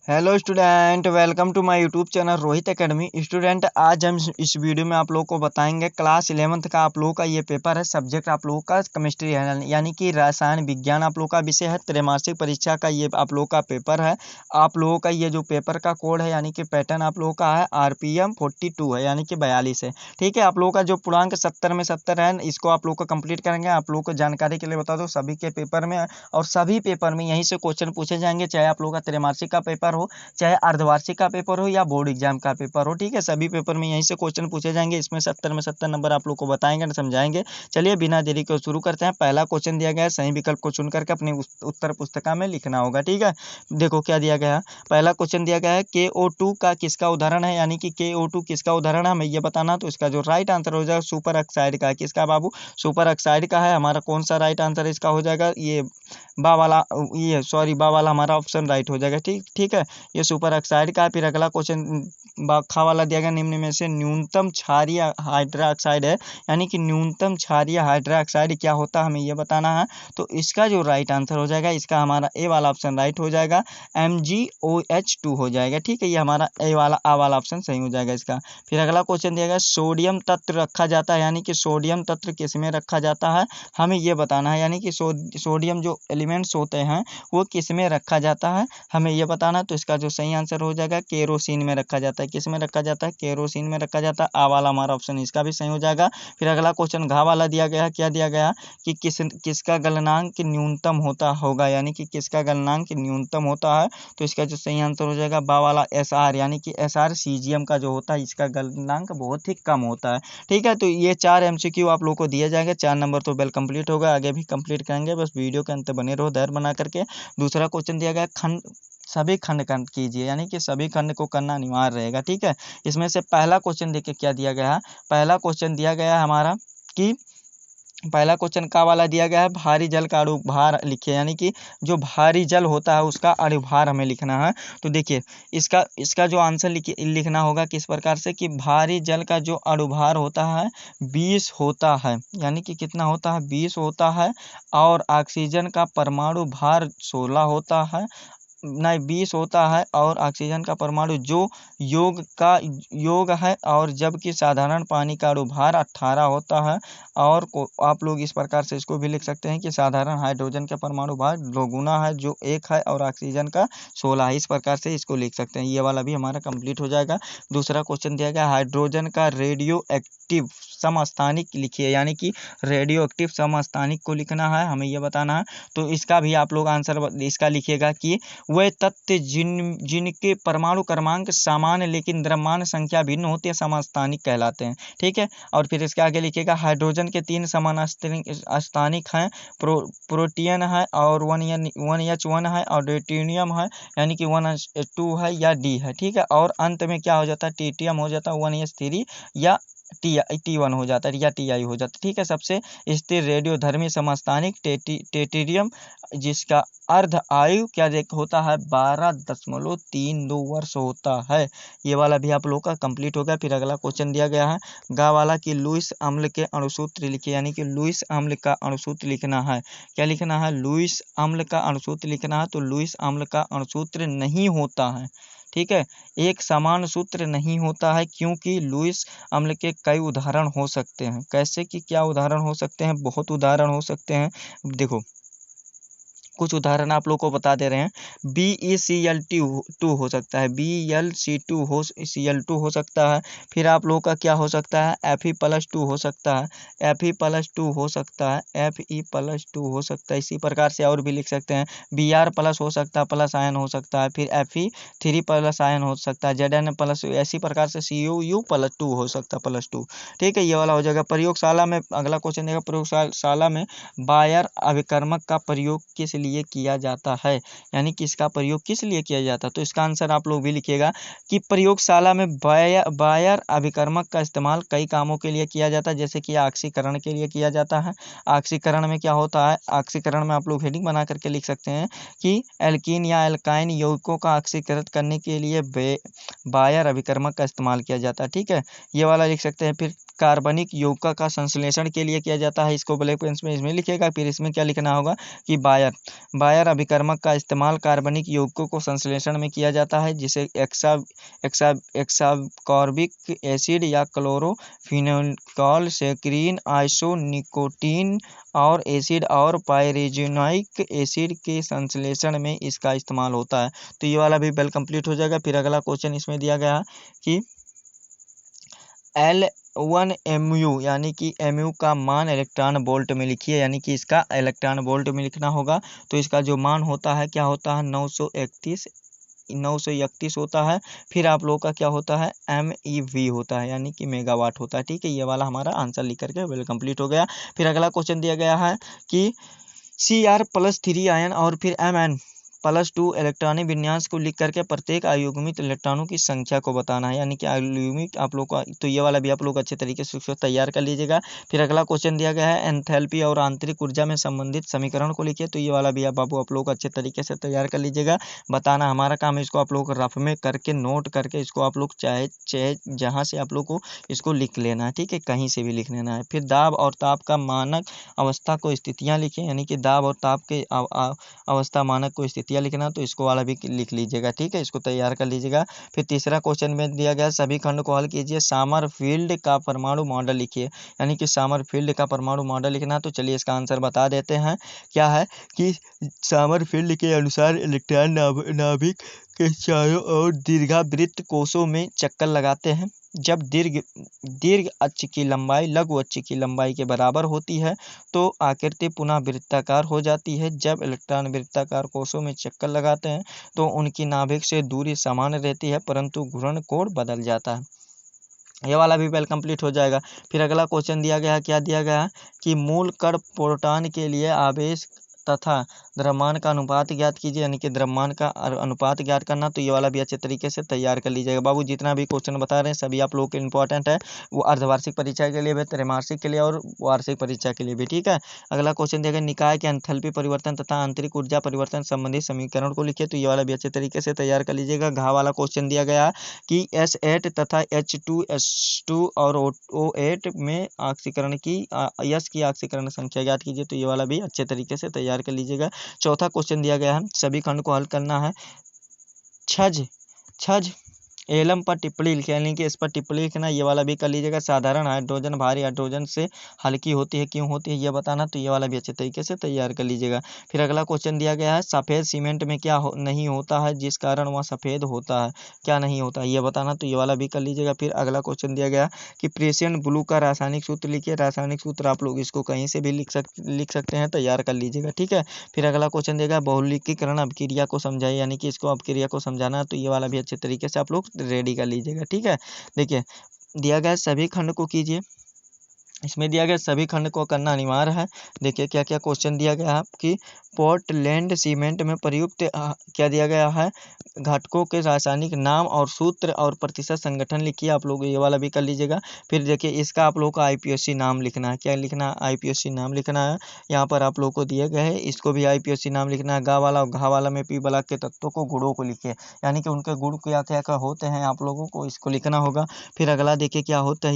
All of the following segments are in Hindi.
Hello student, welcome to my YouTube channel Rohit academy. Student, आज हम इस वीडियो में आप लोगों को बताएंगे क्लास 11th का आप लोगों का ये पेपर है। सब्जेक्ट आप लोगों का केमिस्ट्री है, यानी कि रसायन विज्ञान आप लोगों का विषय है। त्रैमासिक परीक्षा का ये आप लोगों का पेपर है। आप लोगों का ये जो पेपर का कोड है यानी कि पैटर्न आप लोगों का है RPM 42 है, यानी कि 42 है। ठीक है, आप लोगों का जो पूर्णांक 70 में 70 है, इसको आप लोग को कंप्लीट करेंगे। आप लोगों को जानकारी के लिए बता दो, सभी के पेपर में और सभी पेपर में यहीं से क्वेश्चन पूछे जाएंगे, चाहे आप लोगों का त्रैमासिक का पेपर हो, चाहे अर्धवार्षिक का पेपर हो या बोर्ड एग्जाम का पेपर हो। ठीक है, सभी पेपर में यहीं से क्वेश्चन पूछे जाएंगे। इसमें 70 में 70 नंबर आप लोग को बताएंगे, समझाएंगे। चलिए बिना देरी को शुरू करते हैं। पहला क्वेश्चन दिया गया है, सही विकल्प को चुन करके अपनी उत्तर पुस्तिका में लिखना होगा। ठीक है, देखो क्या दिया गया है। पहला क्वेश्चन दिया गया है KO2 का किसका उदाहरण है, यानी कि KO2 किसका उदाहरण है हमें ये बताना। तो इसका जो राइट आंसर हो जाएगा सुपर ऑक्साइड का है। किसका बाबू? सुपर ऑक्साइड का है। हमारा कौन सा राइट आंसर इसका हो जाएगा? ये बा वाला, ये सॉरी बा वाला हमारा ऑप्शन राइट हो जाएगा। ठीक ठीक है, ये सुपर ऑक्साइड का। फिर अगला क्वेश्चन खा वाला दिया गया, निम्न में से न्यूनतम क्षारीय हाइड्रोक्साइड है, यानी कि न्यूनतम क्षारीय हाइड्रोक्साइड क्या होता है हमें ये बताना है। तो इसका जो राइट आंसर हो जाएगा, इसका हमारा ए वाला ऑप्शन राइट हो जाएगा, MgOH2 हो जाएगा। ठीक है, ये हमारा ए वाला ऑप्शन सही हो जाएगा इसका। फिर अगला क्वेश्चन दिया गया, सोडियम तत्व रखा जाता है, यानी कि सोडियम तत्व किस में रखा जाता है हमें ये बताना है। यानी कि सोडियम जो एलिमेंट्स होते हैं वो किस में रखा जाता है हमें ये बताना। तो इसका जो सही आंसर हो जाएगा, केरोसिन में रखा जाता है। किस में रखा जाता है? केरोसिन में रखा जाता है। आ वाला हमारा ऑप्शन इसका भी सही हो जाएगा। फिर अगला क्वेश्चन घा वाला दिया गया, क्या दिया गया कि किसका गलनांक न्यूनतम होता होगा, यानी कि किसका गलनांक न्यूनतम होता है। तो इसका जो सही आंसर हो जाएगा बा वाला SR, यानी कि SR सीजियम का जो होता है इसका गलनांक बहुत ही कम होता है। ठीक है, तो ये 4 MCQ आप लोग को दिए जाएंगे। 4 नंबर तो वेल कंप्लीट होगा, आगे भी कंप्लीट करेंगे, बस वीडियो के अंत बने रहो धैर्य बना करके। दूसरा क्वेश्चन दिया गया, खंड सभी खंड कीजिए, यानी कि सभी खंड को करना अनिवार्य रहेगा। ठीक है, इसमें से पहला क्वेश्चन देखिए क्या दिया गया है। पहला क्वेश्चन दिया गया है हमारा कि पहला क्वेश्चन का वाला दिया गया है, भारी जल का अणुभार लिखिए, यानी कि जो भारी जल होता है उसका अणुभार हमें लिखना है। तो देखिए इसका इसका जो आंसर लिखना होगा किस प्रकार से कि भारी जल का जो अणुभार होता है 20 होता है, यानी कि कितना होता है? 20 होता है। और ऑक्सीजन का परमाणु भार 16 होता है, नहीं 20 होता है। और ऑक्सीजन का परमाणु जो योग है, और जबकि साधारण पानी का अणुभार 18 होता है। और आप लोग इस प्रकार से इसको भी लिख सकते हैं कि साधारण हाइड्रोजन का परमाणु भार दोगुना है जो 1 है, और ऑक्सीजन का 16 है। इस प्रकार से इसको लिख सकते हैं। ये वाला भी हमारा कंप्लीट हो जाएगा। दूसरा क्वेश्चन दिया गया, हाइड्रोजन का रेडियो एक्टिव समस्थानिक लिखिए, यानी कि रेडियो एक्टिव समस्थानिक को लिखना है हमें ये बताना है। तो इसका भी आप लोग आंसर इसका लिखिएगा कि वे तत्व जिनके परमाणु क्रमांक समान लेकिन द्रव्यमान संख्या भिन्न होती है समस्थानिक कहलाते हैं। ठीक है, और फिर इसके आगे लिखिएगा, हाइड्रोजन के 3 समस्थानिक हैं, प्रोटियन है, और 1H1 है, और ड्यूटेरियम है, यानी कि 1H2 है या D है। ठीक है, और अंत में क्या हो जाता है? ट्रिटियम हो जाता है, 1H3 या T1 हो जाता है या TI हो जाता है। ठीक है, सबसे स्थिर रेडियोधर्मी समस्थानिक टेट्रियम, जिसका अर्ध आयु क्या होता है? 12.32 वर्ष होता है। ये वाला भी आप लोग का कंप्लीट हो गया। फिर अगला क्वेश्चन दिया गया है गा वाला कि लुईस अम्ल के अणुसूत्र लिखिए, यानी कि लुईस अम्ल का अणुसूत्र लिखना है। क्या लिखना है? लुईस अम्ल का अणुसूत्र लिखना है। तो लुईस अम्ल का अणुसूत्र नहीं होता है, ठीक है, एक समान सूत्र नहीं होता है, क्योंकि लुईस अम्ल के कई उदाहरण हो सकते हैं। कैसे कि क्या उदाहरण हो सकते हैं? बहुत उदाहरण हो सकते हैं। देखो कुछ उदाहरण आप लोग को बता दे रहे हैं। BeCl2 हो सकता है, Cl2 हो सकता है। फिर आप लोग का क्या हो सकता है? Fe+2 हो सकता है, Fe+2 हो सकता है, Fe+2 हो सकता है। इसी प्रकार से और भी लिख सकते हैं। Br+ हो सकता है, प्लस आयन हो सकता है। फिर Fe3+ आयन हो सकता है, Zn+, ऐसी प्रकार से CuU+2 हो सकता है, +2। ठीक है, ये वाला हो जाएगा। प्रयोगशाला में अगला क्वेश्चन देगा, प्रयोगशाला में बायर अभिकर्मक का प्रयोग किस लिए किया जाता है, यानी कि इसका प्रयोग किस लिए किया जाता है। तो इसका आंसर आप लोग भी लिखिएगा कि प्रयोगशाला में बायर अभिकर्मक का इस्तेमाल कई कामों के लिए किया जाता है, जैसे कि ऑक्सीकरण के लिए किया जाता है। ऑक्सीकरण में क्या होता है? ऑक्सीकरण में आप लोग हेडिंग बना करके लिख सकते हैं कि एल्कीन या एल्काइन यौगिकों का ऑक्सीकृत करने के लिए बायर अभिकर्मक का इस्तेमाल किया जाता है। ठीक है, ये वाला लिख सकते हैं। फिर कार्बनिक यौगिक का संश्लेषण के लिए किया जाता है, इसको ब्लैक पेन में इसमें लिखिएगा। फिर इसमें क्या लिखना होगा कि बायर बायर अभिकर्मक का इस्तेमाल कार्बनिक यौगिकों को संश्लेषण में किया जाता है, जिसे एक्साकॉर्बिक एसिड या क्लोरोफिनोल, सेक्रिन, आइसोनिकोटीन और एसिड और पायरेजोनिक एसिड के संश्लेषण में इसका इस्तेमाल होता है। तो ये वाला भी वेल कंप्लीट हो जाएगा। फिर अगला क्वेश्चन इसमें दिया गया कि L1mu यानी कि mu का मान इलेक्ट्रॉन वोल्ट में लिखिए, यानी कि इसका इलेक्ट्रॉन वोल्ट में लिखना होगा। तो इसका जो मान होता है क्या होता है 931 होता है। फिर आप लोगों का क्या होता है MeV होता है, यानी कि मेगावाट होता है। ठीक है, ये वाला हमारा आंसर लिख करके वेल कंप्लीट हो गया। फिर अगला क्वेश्चन दिया गया है कि Cr+3 आयन और फिर Mn+2 इलेक्ट्रॉनिक विन्यास को लिख करके प्रत्येक अयुग्मित इलेक्ट्रॉनों की संख्या को बताना है, यानी कि अयुग्मित आप लोग का। तो ये वाला भी आप लोग अच्छे तरीके से उसको तैयार कर लीजिएगा। फिर अगला क्वेश्चन दिया गया है एंथैल्पी और आंतरिक ऊर्जा में संबंधित समीकरण को लिखिए। तो ये वाला भी आप लोग अच्छे तरीके से तैयार कर लीजिएगा। बताना हमारा काम है, इसको आप लोग रफ में करके नोट करके इसको आप लोग चाहे जहाँ से आप लोग को इसको लिख लेना है। ठीक है, कहीं से भी लिख लेना है। फिर दाब और ताप का मानक अवस्था को स्थितियाँ लिखें, यानी कि दाब और ताप के अवस्था मानक को स्थितियाँ लिखना। तो इसको वाला भी लिख लीजिएगा। ठीक है, इसको तैयार कर लीजिएगा। फिर तीसरा क्वेश्चन में दिया गया सभी खंड को हल कीजिए, समरफील्ड का परमाणु मॉडल लिखिए, यानी कि समरफील्ड का परमाणु मॉडल लिखना। तो चलिए इसका आंसर बता देते हैं। क्या है कि समरफील्ड के अनुसार इलेक्ट्रॉन नाभिक के चारों ओर दीर्घवृत्त कोषों में चक्कर लगाते हैं। जब दीर्घ अक्ष की लंबाई लघु अक्ष की लंबाई के बराबर होती है तो आकृति पुनः वृत्ताकार हो जाती है। जब इलेक्ट्रॉन वृत्ताकार कोषों में चक्कर लगाते हैं तो उनकी नाभिक से दूरी समान रहती है, परंतु घूर्ण कोण बदल जाता है। ये वाला भी वेल कंप्लीट हो जाएगा। फिर अगला क्वेश्चन दिया गया है, क्या दिया गया है कि मूल कण प्रोटॉन के लिए आवेश तथा द्रव्यमान का अनुपात ज्ञात कीजिए, यानी कि द्रव्यमान का अनुपात ज्ञात करना। तो ये वाला भी अच्छे तरीके से तैयार कर लीजिएगा। बाबू जितना भी क्वेश्चन बता रहे हैं सभी आप लोगों के इंपॉर्टेंट है, वो अर्धवार्षिक परीक्षा के लिए भी, त्रैमासिक के लिए और वार्षिक परीक्षा के लिए भी। ठीक है, अगला क्वेश्चन दिया गया निकाय के एंथैल्पी परिवर्तन तथा आंतरिक ऊर्जा परिवर्तन संबंधित समीकरण को लिखिए। तो ये वाला भी अच्छे तरीके से तैयार कर लीजिएगा। घा वाला क्वेश्चन दिया गया कि S8 तथा H2S2 और O8 में ऑक्सीकरण की यस की ऑक्सीकरण संख्या ज्ञात कीजिए। तो ये वाला भी अच्छे तरीके से तैयार कर लीजिएगा। चौथा क्वेश्चन दिया गया है सभी खंड को हल करना है। छज एलम पर टिप्पणी लिखिए, यानी कि इस पर टिप्पणी लिखना। ये वाला भी कर लीजिएगा। साधारण हाइड्रोजन भारी हाइड्रोजन से हल्की होती है, क्यों होती है ये बताना। तो ये वाला भी अच्छे तरीके से तैयार कर लीजिएगा। फिर अगला क्वेश्चन दिया गया है सफ़ेद सीमेंट में क्या नहीं होता है जिस कारण वह सफ़ेद होता है, क्या नहीं होता है ये बताना। तो ये वाला भी कर लीजिएगा। फिर अगला क्वेश्चन दिया गया कि प्रेसियन ब्लू का रासायनिक सूत्र लिखिए। रासायनिक सूत्र आप लोग इसको कहीं से भी लिख सकते हैं, तैयार कर लीजिएगा। ठीक है, फिर अगला क्वेश्चन देगा बहुलकीकरण अभिक्रिया को समझाइए, यानी कि इसको अभिक्रिया को समझाना। तो ये वाला भी अच्छे तरीके से आप लोग रेडी कर लीजिएगा। ठीक है, देखिए दिया गया सभी खंड को कीजिए, इसमें दिया गया सभी खंड को करना अनिवार्य है। देखिए क्या क्या क्वेश्चन दिया गया है कि पोर्टलैंड सीमेंट में प्रयुक्त क्या दिया गया है घटकों के रासायनिक नाम और सूत्र और प्रतिशत संगठन लिखिए। आप लोग ये वाला भी कर लीजिएगा। फिर देखिए इसका आप लोगों का IPSC नाम लिखना है। क्या लिखना है IPSC नाम लिखना है। यहाँ पर आप लोगों को दिए गए हैं, इसको भी IPSC नाम लिखना है। गा वाला और घा वाला में P ब्लॉक के तत्वों को गुणों को लिखिए, यानी कि उनके गुण क्या क्या होते हैं आप लोगों को इसको लिखना होगा। फिर अगला देखिए क्या होता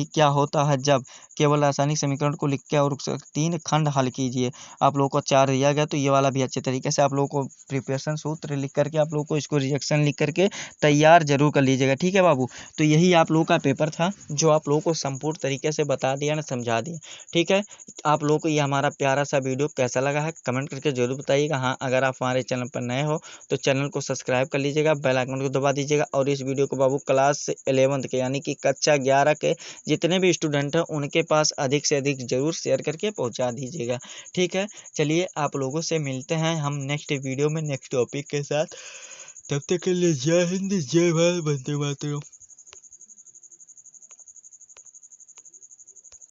है जब केवल रासायनिक समीकरण को लिख के और 3 खंड हल कीजिए। आप लोगों को 4 दिया गया। तो ये वाला भी अच्छे तरीके से आप लोगों को प्रिपरेशन सूत्र लिख करके आप लोगों को इसको रिएक्शन लिख करके तैयार जरूर कर लीजिएगा। ठीक है बाबू, तो यही आप लोगों का पेपर था जो आप लोगों को संपूर्ण तरीके से बता दिया ना, समझा दिया। ठीक है, आप लोगों को ये हमारा प्यारा सा वीडियो कैसा लगा है कमेंट करके जरूर बताइएगा। हाँ, अगर आप हमारे चैनल पर नए हो तो चैनल को सब्सक्राइब कर लीजिएगा, बेल आइकन को दबा दीजिएगा। और इस वीडियो को बाबू क्लास 11 के यानी कि कक्षा 11 के जितने भी स्टूडेंट हैं उनके पास अधिक से अधिक जरूर शेयर करके पहुंचा दीजिएगा। ठीक है, चलिए आप लोगों से मिलते हैं हम नेक्स्ट वीडियो में नेक्स्ट टॉपिक के साथ। तब तक के लिए जय हिंद, जय भारत, वंदे मातरम।